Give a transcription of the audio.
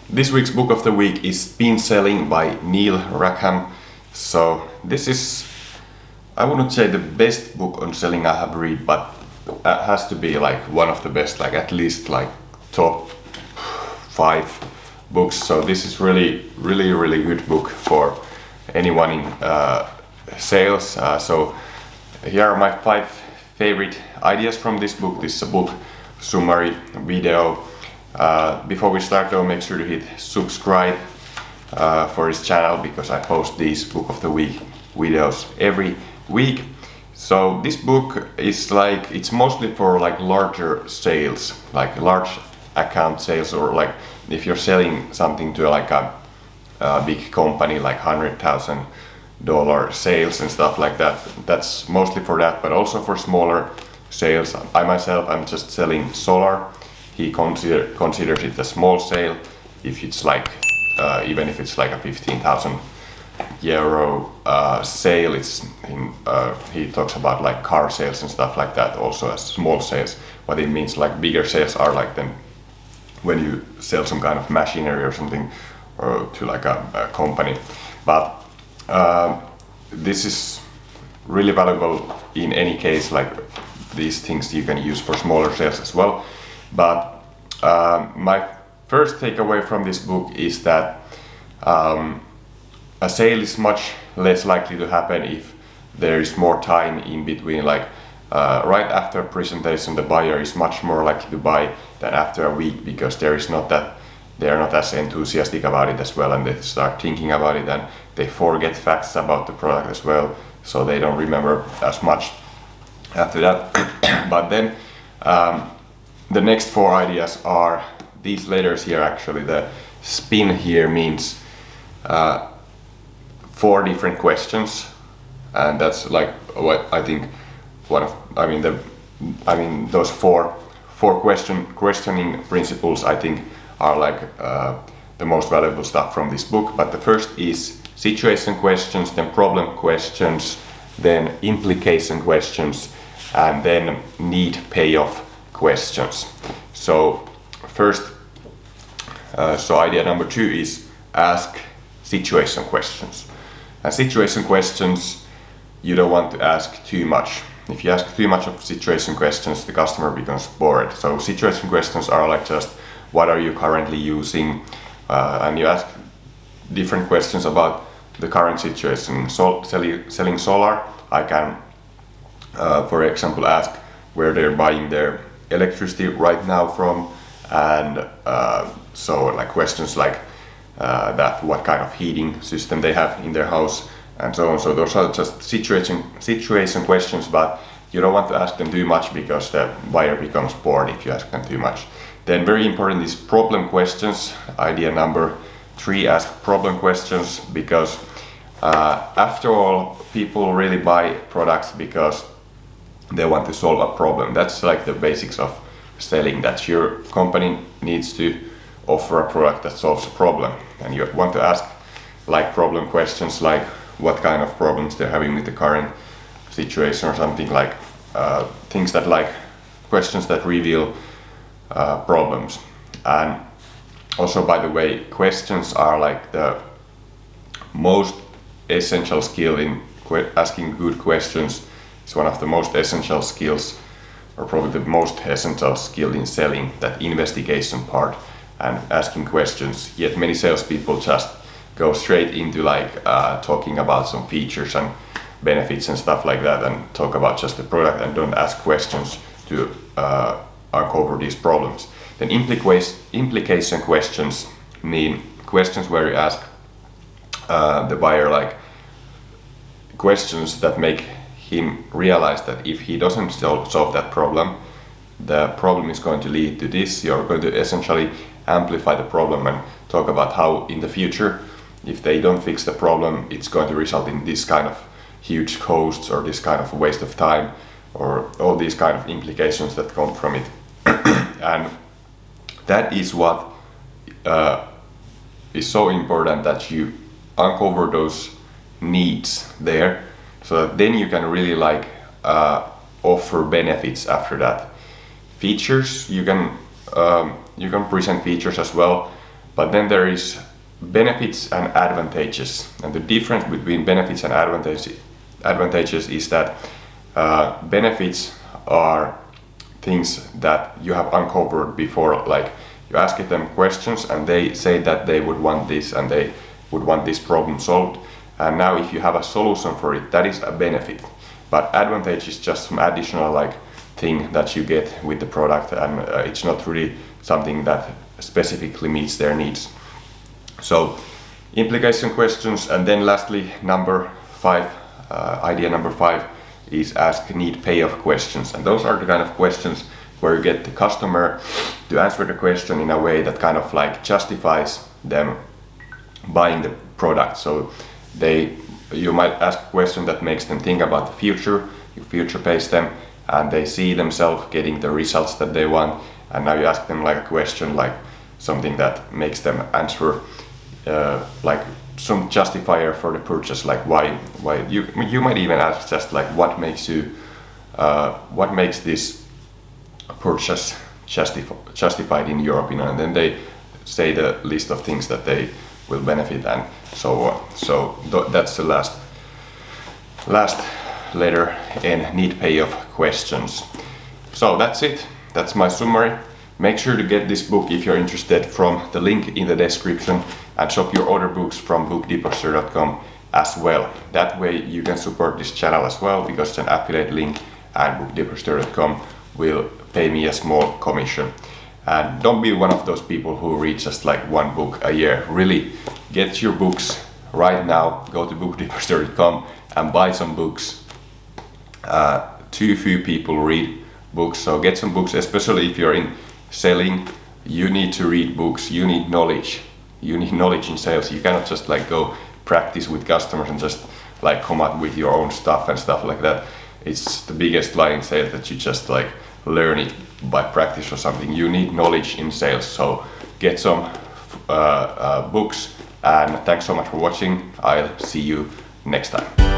This week's book of the week is Spin Selling by Neil Rackham. So this is, I wouldn't say the best book on selling I have read, but it has to be like one of the best, like at least like top 5 books. So this is really good book for anyone in sales. So here are my 5 favorite ideas from this book. This is a book summary video. Before we start though, make sure to hit subscribe for his channel, because I post these book of the week videos every week. So this book is like, it's mostly for like larger sales, like large account sales, or like if you're selling something to like a big company, like $100,000 sales and stuff like that. That's mostly for that, but also for smaller sales. I myself, I'm just selling solar. He considers it a small sale if it's like even if it's like a 15,000 euro sale. It's he talks about like car sales and stuff like that also as small sales. What it means, like bigger sales are like then when you sell some kind of machinery or something, or to like a company. But this is really valuable in any case. Like these things you can use for smaller sales as well. But my first takeaway from this book is that a sale is much less likely to happen if there is more time in between. Like right after presentation, the buyer is much more likely to buy than after a week, because they are not as enthusiastic about it as well, and they start thinking about it and they forget facts about the product as well, so they don't remember as much after that. But then the next 4 ideas are these letters here. Actually, the spin here means 4 different questions, and that's like what I think those four questioning principles I think are like the most valuable stuff from this book. But the first is situation questions, then problem questions, then implication questions, and then need payoff questions. So first, so idea number 2 is ask situation questions. And situation questions, you don't want to ask too much. If you ask too much of situation questions, the customer becomes bored. So situation questions are like just what are you currently using, and you ask different questions about the current situation. So selling solar, I can for example ask where they're buying their electricity right now from, and so like questions like that, what kind of heating system they have in their house, and so on. So those are just situation questions, but you don't want to ask them too much because the buyer becomes bored if you ask them too much. Then very important is problem questions. Idea number 3, ask problem questions, because after all, people really buy products because they want to solve a problem. That's like the basics of selling, that your company needs to offer a product that solves a problem, and you want to ask like problem questions, like what kind of problems they're having with the current situation, or something like things that, like questions that reveal problems. And also, by the way, questions are like the most essential skill in asking good questions. It's one of the most essential skills, or probably the most essential skill in selling, that investigation part and asking questions. Yet many salespeople just go straight into like talking about some features and benefits and stuff like that, and talk about just the product and don't ask questions to uncover these problems. Then implication questions mean questions where you ask the buyer like questions that make him realize that if he doesn't solve that problem, the problem is going to lead to this. You're going to essentially amplify the problem and talk about how in the future, if they don't fix the problem, it's going to result in this kind of huge costs, or this kind of waste of time, or all these kind of implications that come from it. And that is what is so important, that you uncover those needs there, so that then you can really like offer benefits after that. Features, you can present features as well, But then there is benefits and advantages, and the difference between benefits and advantages is that benefits are things that you have uncovered before, like you ask them questions and they say that they would want this and they would want this problem solved, and now if you have a solution for it, that is a benefit. But advantage is just some additional like thing that you get with the product, and it's not really something that specifically meets their needs. So implication questions, and then lastly idea number 5 is ask need-payoff questions, and those are the kind of questions where you get the customer to answer the question in a way that kind of like justifies them buying the product. So you might ask a question that makes them think about the future, you future-pace them, and they see themselves getting the results that they want, and now you ask them like a question, like something that makes them answer like some justifier for the purchase, like why you might even ask just like what makes this purchase justified in your opinion, and then they say the list of things that they will benefit and so on. So that's the last letter in need-payoff questions. So that's it. That's my summary. Make sure to get this book if you're interested from the link in the description, and shop your order books from bookdeposter.com as well. That way you can support this channel as well, because it's an affiliate link and bookdeposter.com will pay me a small commission. And don't be one of those people who read just like one book a year. Really get your books right now. Go to bookdeposter.com and buy some books. Too few people read books, so get some books, especially if you're in selling. You need to read books, you need knowledge. You need knowledge in sales. You cannot just like go practice with customers and just like come up with your own stuff and stuff like that. It's the biggest lie in sales that you just like learn it by practice or something. You need knowledge in sales, so get some books, and thanks so much for watching. I'll see you next time.